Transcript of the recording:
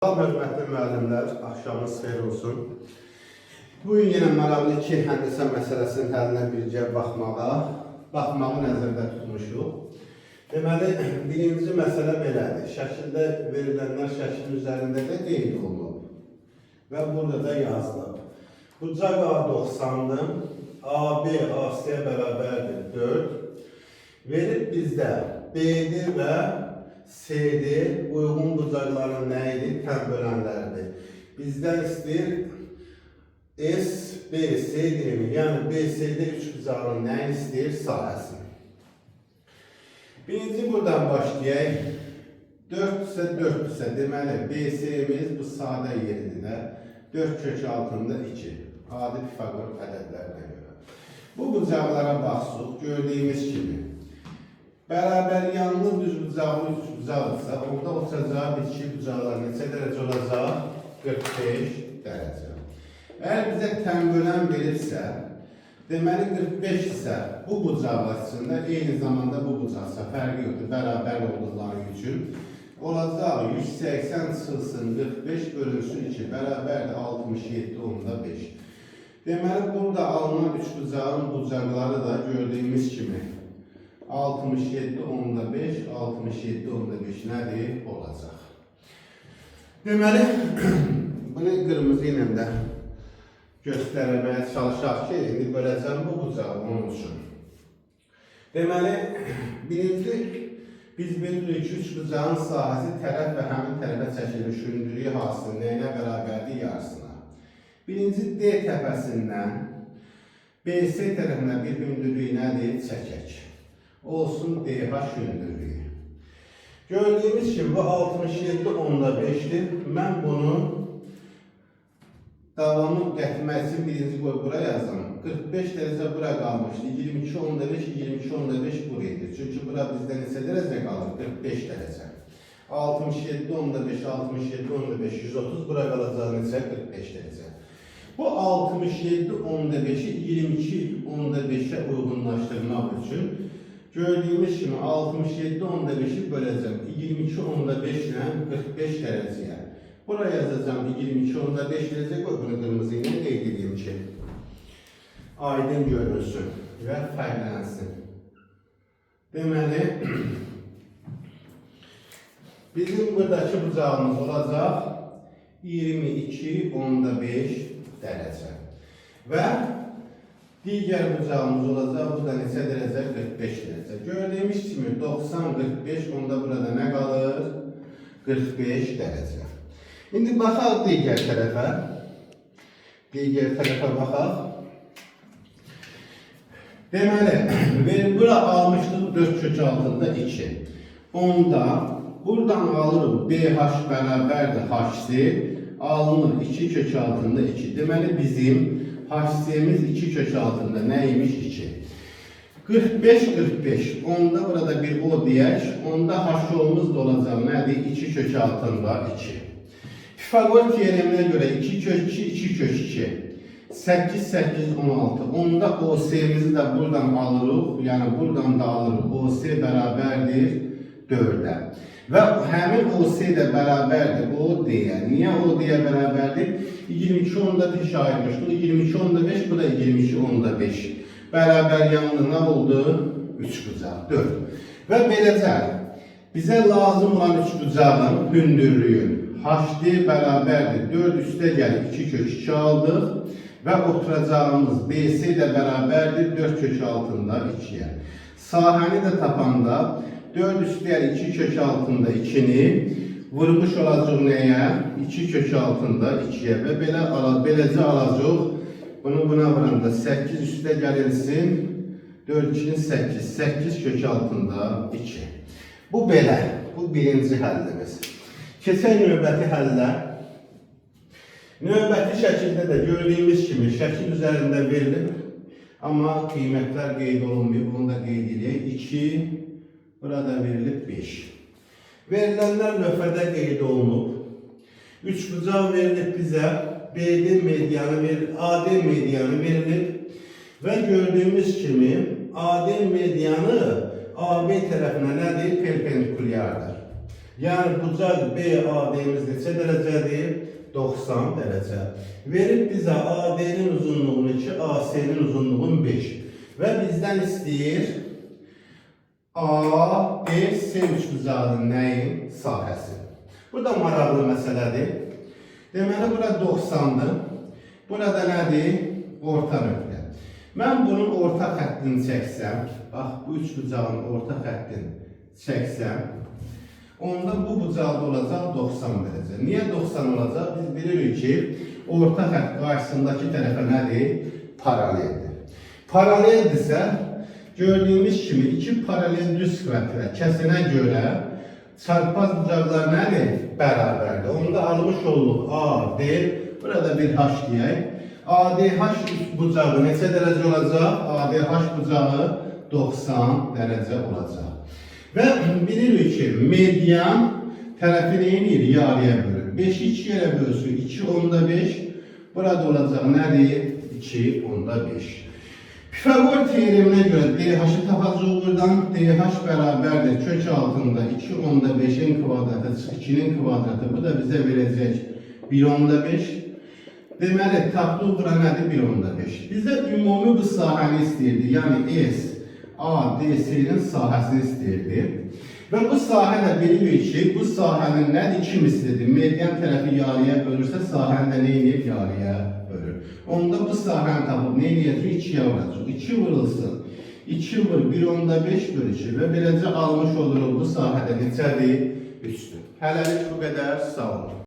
Salam hörmətli müəllimlər, axşamınız xeyir olsun. Bugün yenə maraqlı iki həndisə məsələsinin həllinə birgə baxmağı nəzərdə tutmuşuq. Deməli, birinci məsələ belədir. Şəkildə verilənlər şəklin üzərində də qeyd olunub və burada da yazılıb. Bucaq A90-dır, AB AC-yə bərabərdir 4. Verib bizdə BD və CD uyğun bucaqların nə idi? Tən bölənlərdir. Bizdən istəyir SBCD-ni, yəni BCD üç bucağının nə istəyir? Sahəsini. Birinci buradan başlayaq. 4 deməli BC-miz bu sadə yeridir. 4 kök altında 2. Adi Pifagor ədədlərinə görə. Bu bucaqlara baxsaq, gördüyümüz kimi bərabər yanlı düz bucaqlı üç bucaqdırsa, orada otacağı bitki bucaqlar neçə dərəcə olacaq? 45 dərəcə. Əgər bizə tən bölən verirsə, deməli 45 isə bu bucaq açısında eyni zamanda bu bucaqsa fərqi yoxdur, bərabər olduqları üçün olacaq 180 çıxılsın 45 bölünsün 2 bərabərdir 67,5. Deməli burada alınan üç bucağın bucaqları da gördüyümüz kimi 67,5 nədir? Olacaq. Deməli, bunu qırmızı ilə də göstərməyə çalışaq ki, indi böləcəm bu bucağı onun üçün. Deməli, birinci biz bilirik ki, üç bucağın sahəsi tərəf və həmin tərəfə çəkilmiş hündürlüyü hasil nəyinə bərabərdir? Yarısına. Birinci D təpəsindən BC tərəfinə bir hündürlüyü nədir? Çəkək. Olsun DH hündürlüyü. Gördüyümüz kimi bu 67,5'dir. Mən bunu davamı gətirmək üçün birinci qoy bura yazım. 45 dərəcə bura qalmışdı. 22,5 buraydı. Çünki bura bizdə neçə dərəcə qalır? 45 dərəcə. 67,5, 130 bura qalacaq neçə? 45 dərəcə. Bu 67,5'i 22,5'e uyğunlaşdırmaq üçün gördüyümüz kimi 67,5'i böləcəm 22,5 ilə 45 dərəcəyə. Buraya yazacağım 22,5 dərəcə qoy bunu qırmızı ilə qeyd edeyim ki aydın görünsün və fərqlənsin. Deməli bizim buradakı bucağımız olacaq 22,5 dərəcə və digər bucağımız olacaq, bu da neçə dərəcə? 45 dərəcə. Gördüyümüz kimi 90-45, onda burada nə qalır? 45 dərəcə. İndi baxaq digər tərəfə. Baxaq. Deməli, bura almışdıq 4 kök altında 2. Onda buradan alırıq BH bərabərdir HC, alınır 2 kök altında 2. Deməli bizim HC'miz 2 kök altında neymiş? 2. 45, onda burada bir O deyək, onda HO'muz da olacaq nədir? 2 kök altında 2. Pifagor teoreminə görə 2 kök 2, 2 kök 2. 8, 16. Onda OC'mizi de buradan alırıq, yəni buradan da alırıq. OC bərabərdir 4'ə. Və həmin OC də bərabərdir OD-yə. Niyə OD-yə bərabərdir? 22,5 ayırmışdıq. 22,5, bu da 22,5. Bərabər yanında nə oldu? 3 bucaq, 4. Və beləcə bizə lazım olan 3 bucağın hündürlüyün HD bərabərdir. 4 üstə gəlib 2 kök 2 aldıq. Və oturacağımız BC də bərabərdir 4 kök altında 2'yə. Sahəni də tapanda 4 üstəyər 2 kök altında 2'ni vurmuş olacaq nəyə? 2 kök altında 2'yə və beləcə alacaq. Bunu buna vuranda 8 üstə gəlirsin. 4, 2'nin 8. 8 kök altında 2. Bu belə. Bu birinci həllimiz. Keçək növbəti həllə. Növbəti şəkildə də gördüyümüz kimi şəkil üzərində verilir. Amma qiymətlər qeyd olunmuyor. Bunu da qeyd edək. 2, burada verilib 5. Verilənlər lövhədə qeyd olunub. 3 bucaq verilib bizə. BD medianı verilib. AD medianı verilib. Və gördüyümüz kimi AD medianı AB tərəfinə nədir? Perpendikulyardır. Yəni bucaq BAD-miz neçə dərəcədir? 90 dərəcə. Verib bizə AD-nin uzunluğunu 2, AC-nin uzunluğunu 5. Və bizdən istəyir ABC üçbucağının nəyin? Sahəsi. Bu da maraqlı məsələdir. Deməli, bura 90-dır. Burada nədir? Orta nöqtə. Mən bunun orta xəttini çəksəm, bax, bu üçbucağın orta xəttini çəksəm, onda bu bucaqda olacaq 90 dərəcə. Niyə 90 olacaq? Biz bilirik ki, orta xətt qarşısındakı tərəfə nədir? Paraleldir. Paraleldirsə, gördüyümüz kimi iki paralel düz xəttlə kəsənə görə çarpaz bucaqlar nədir? Bərabərdir. Onda almış olduq AD, burada bir H deyək. ADH bucağı neçə dərəcə olacaq? ADH bucağı 90 dərəcə olacaq. Və bilirik ki, median tərəfi neyini yarıya bölür? 5-i 2 yerə bölsün, 2 onda 5. Burada olacaq nədir? 2 onda 5. Pifagor teoreminə görə DH-ı tapacaq buradan. DH bərabərdir kök altında 2 onda 5-in kvadratı, 2-nin kvadratı. Bu da bizə verəcək 1 onda 5. Deməli, tapdıq bura nədir? 1 onda 5. Bizə ümumi bu sahəni istəyirdi. Yəni S, A, D, C-nin sahəsini istəyirdi. Və bu sahə də bilirik ki, bu sahənin nədir? 2 mislidir. Median tərəfi yarıya bölürsə, sahəni də neyini yarıya bölür. Onda bu sahəni tapıb neyniyəcək? 2-yə vuracaq. 2 vurulsun. 2 vur, 1 onda 5 bölüşür. Və beləcə almış oluruq bu sahədə neçədir? 3-dür. Hələlik bu qədər. Sağ olun.